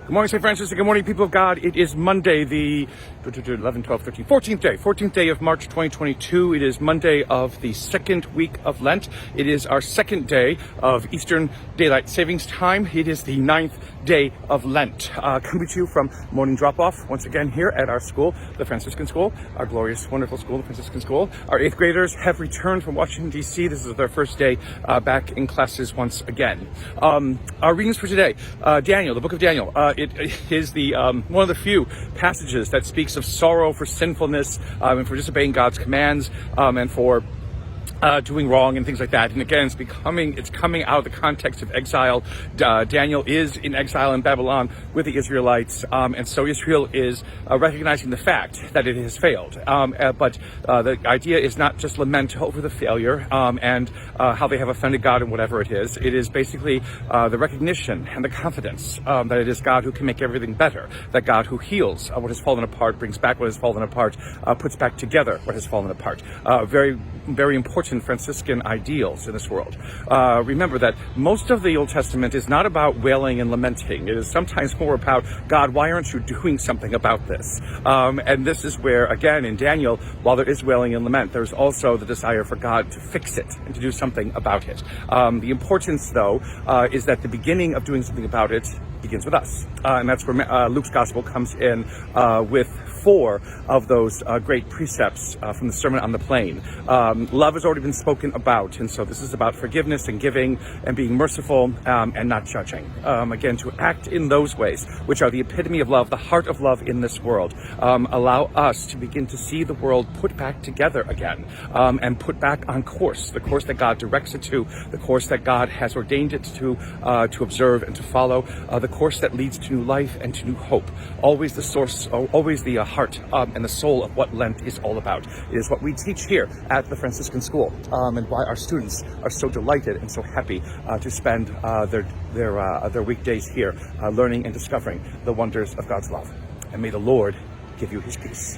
Good morning, St. Francis. Good morning, people of God. It is Monday, the 14th day of March 2022. It is Monday of the second week of Lent. It is our second day of Eastern Daylight Savings Time. It is the 9th day of Lent. Coming to you from morning drop-off once again here at our school, the Franciscan School, our glorious, wonderful school, the Franciscan School. Our 8th graders have returned from Washington, D.C. This is their first day back in classes once again. Our readings for today, Daniel, the book of Daniel. It is the one of the few passages that speaks of sorrow for sinfulness and for disobeying God's commands and for doing wrong and things like that. And again, it's coming out of the context of exile. Daniel is in exile in Babylon with the Israelites, and so Israel is recognizing the fact that it has failed. But the idea is not just lament over the failure and how they have offended God and whatever it is. It is basically the recognition and the confidence that it is God who can make everything better, that God who heals what has fallen apart, brings back what has fallen apart, puts back together what has fallen apart. Very, very important Franciscan ideals in this world. Remember that most of the Old Testament is not about wailing and lamenting. It is sometimes more about, God, why aren't you doing something about this? And this is where, again, in Daniel, while there is wailing and lament, there's also the desire for God to fix it and to do something about it. The importance, though, is that the beginning of doing something about it begins with us. And that's where Luke's gospel comes in with 4 of those great precepts from the Sermon on the Plain. Love has already been spoken about, and so this is about forgiveness and giving and being merciful and not judging. Again, to act in those ways, which are the epitome of love, the heart of love in this world, allow us to begin to see the world put back together again and put back on course, the course that God directs it to, the course that God has ordained it to observe and to follow, the course that leads to new life and to new hope. Always the source, always the heart and the soul of what Lent is all about. It is what we teach here at the Franciscan School, and why our students are so delighted and so happy to spend their weekdays here learning and discovering the wonders of God's love. And may the Lord give you his peace.